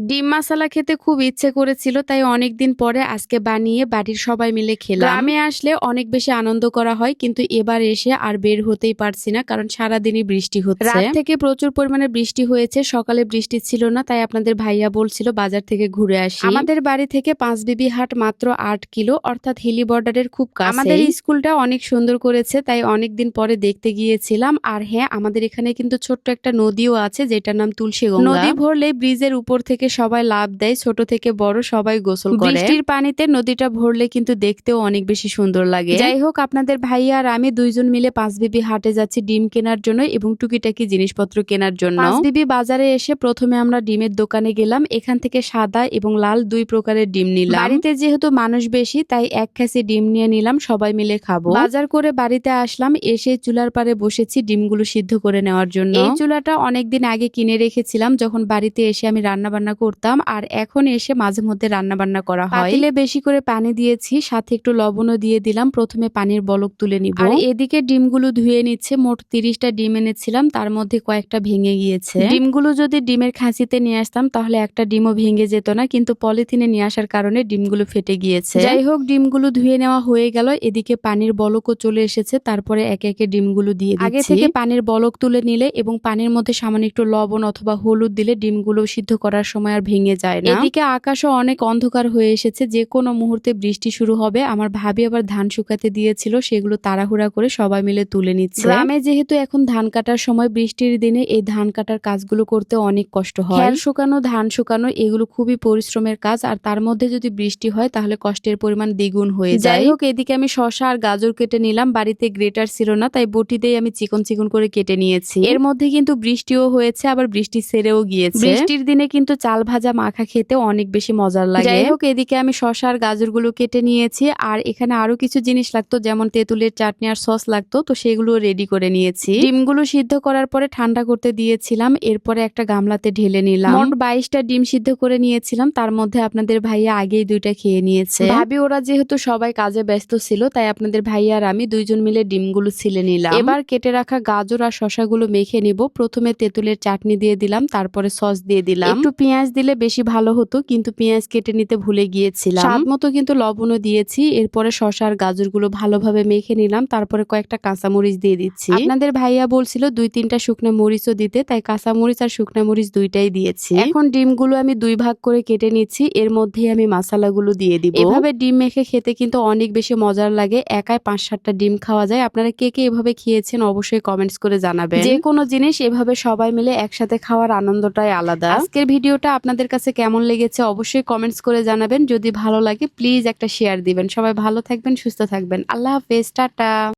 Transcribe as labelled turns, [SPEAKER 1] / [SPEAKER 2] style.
[SPEAKER 1] ডিম মাসালা খেতে খুব ইচ্ছে করেছিল, তাই অনেকদিন পরে আজকে বানিয়ে বাড়ির সবাই মিলে খেলাম। গ্রামে আসলে অনেক বেশি আনন্দ করা হয়, কিন্তু এবার এসে আর বের হতেই পারছি না, কারণ সারাদিনই বৃষ্টি হচ্ছে। রাত থেকে প্রচুর পরিমাণে বৃষ্টি হয়েছে, সকালে বৃষ্টি ছিল না, তাই আপনাদের ভাইয়া বলছিল বাজার থেকে ঘুরে আসি। আমাদের বাড়ি থেকে পাঁচবিবি হাট মাত্র 8 কিলো, অর্থাৎ হিলি বর্ডারের খুব কাছে। আমাদের স্কুলটা অনেক সুন্দর করেছে, তাই অনেকদিন পরে দেখতে গিয়েছিলাম। আর হ্যাঁ, আমাদের এখানে কিন্তু ছোট্ট একটা নদীও আছে, যেটার নাম তুলসীগঙ্গা। নদী ভরলে ব্রিজের উপর থেকে সবাই লাফ দেয়, ছোট থেকে বড় সবাই গোসল করে। বৃষ্টির পানিতে নদীটা ভরলে কিন্তু দেখতেও অনেক বেশি সুন্দর লাগে। যাই হোক, আপনাদের ভাইয়া আর আমি দুইজন মিলে পাঁচবিবি হাটে যাচ্ছি ডিম কেনার জন্য এবং টুকিটাকি জিনিসপত্র কেনার জন্য। পাঁচবিবি বাজারে এসে প্রথমে আমরা ডিমের দোকানে গেলাম। এখান থেকে সাদা এবং লাল দুই প্রকারের ডিম নিলাম। বাড়িতে যেহেতু মানুষ বেশি, তাই এক খাসি ডিম নিয়ে নিলাম, সবাই মিলে খাবো। বাজার করে বাড়িতে আসলাম, এসে চুলার পারে বসেছি ডিমগুলো সিদ্ধ করে নেওয়ার জন্য। এই চুলাটা অনেকদিন আগে কিনে রেখেছিলাম, যখন বাড়িতে এসে আমি রান্না বান্না করতাম, আর এখন এসে মাঝে মধ্যে রান্না বান্না করা হয়। পাতিলে বেশি করে পানি দিয়েছি, সাথে একটু লবণও দিয়ে দিলাম। প্রথমে পানির বলক তুলে নিব, আর এদিকে ডিমগুলো ধুয়ে নিচ্ছে। মোট 30টা ডিম এনেছিলাম, তার মধ্যে কয়েকটা ভেঙে গিয়েছে। ডিমগুলো যদি ডিমের খাঁচিতে নিয়ে আসতাম তাহলে একটা ডিমও ভেঙে যেত না, কিন্তু পলিথিনে নিয়ে আসার কারণে ডিমগুলো ফেটে গিয়েছে। যাই হোক, ডিমগুলো ধুয়ে নেওয়া হয়ে গেল। এদিকে পানির বলকও চলে এসেছে, তারপরে একে একে ডিমগুলো দিয়ে দিচ্ছি। আগে থেকে পানির বলক তুলে নিলে এবং পানির মধ্যে সামান্য একটু লবণ অথবা হলুদ দিলে ডিমগুলো সিদ্ধ করার সময় আর ভেঙে যায় না। এদিকে আকাশও অনেক অন্ধকার হয়ে এসেছে, যে কোনো মুহূর্তে বৃষ্টি শুরু হবে। আমার ভাবি আবার ধান শুকাতে দিয়েছিল, সেগুলো তাড়াহুড়া করে সবাই মিলে তুলে নিচ্ছে। গ্রামে যেহেতু এখন ধান কাটার সময়, বৃষ্টির দিনে এই ধান কাটার কাজগুলো করতে অনেক কষ্ট হয়। খের শুকানো, ধান শুকানো, এগুলো খুবই পরিশ্রমের কাজ, আর তার মধ্যে যদি বৃষ্টি হয় তাহলে কষ্টের পরিমাণ দ্বিগুণ হয়ে যায়। যাই হোক, এদিকে আমি শসা আর গাজর কেটে নিলাম। বাড়িতে গ্রেটার ছিল না, তাই বটি দিয়ে আমি চিকন চিকন করে কেটে নিয়েছি। এর মধ্যে কিন্তু বৃষ্টিও হয়েছে, আবার বৃষ্টি ছেড়েও গিয়েছে। বৃষ্টির দিনে কিন্তু চাল ভাজা মাখা খেতে অনেক বেশি মজার লাগে। যাই হোক, এদিকে আমি শসা আর গাজরগুলো কেটে নিয়েছি, আর এখানে আরো কিছু জিনিস লাগতো, যেমন তেঁতুলের চাটনি আর সস লাগতো, তো সেগুলো রেডি করে নিয়েছি। ডিমগুলো সিদ্ধ করার পরে ঠান্ডা করতে দিয়েছিলাম, এরপরে একটা গামলাতে ঢেলে নিলাম। মোট 22টা ডিম সিদ্ধ করে নিয়েছিলাম, তার মধ্যে আপনাদের ভাইয়া আগেই 2টা খেয়ে নিয়েছে। ভাবি ওরা যেহেতু সবাই কাজে ব্যস্ত ছিল, তাই আপনাদের ভাইয়া আর আমি দুইজন মিলে ডিমগুলো ছিলে নিলাম। এবার কেটে রাখা গাজর আর শসাগুলো মেখে নিব। প্রথমে তেঁতুলের চাটনি দিয়ে দিলাম, তারপরে সস দিয়ে দিলাম। একটু পেঁয়াজ দিলে বেশি ভালো হতো, কিন্তু পেঁয়াজ কেটে নিতে ভুলে গিয়েছিলাম। স্বাদ মতো কিন্তু লবণও দিয়েছি। এরপরে শসা আর গাজরগুলো ভালোভাবে মেখে নিলাম, তারপরে কয়েকটা কাঁচামরিচ দিয়ে দিচ্ছি। আপনাদের ভাইয়া বলছিল 2-3টা শুকনো মরিচও দিতে, তাই কাঁচামরিচ আর শুকনো মরিচ দুইটাই দিয়েছি। এখন ডিমগুলো আমি 2 ভাগ করে কেটে নিচ্ছি, এর মধ্যেই আমি মশলাগুলো দিয়ে দিব। এভাবে ডিম মেখে খেতে কিন্তু অনেক বেশি মজার লাগে। একাই 5-7টা ডিম খাওয়া যায়। আপনারা কে কে এভাবে খেয়েছেন অবশ্যই কমেন্টস করে জানাবেন। যে কোনো জিনিস এভাবে সবাই মিলে একসাথে খাওয়ার আনন্দটাই আলাদা। আজকের ভিডিওটা আপনাদের কাছে কেমন লেগেছে অবশ্যই কমেন্টস করে জানাবেন। যদি ভালো লাগে প্লিজ একটা শেয়ার দিবেন। সবাই ভালো থাকবেন, সুস্থ থাকবেন। আল্লাহ হাফেজ, টাটা।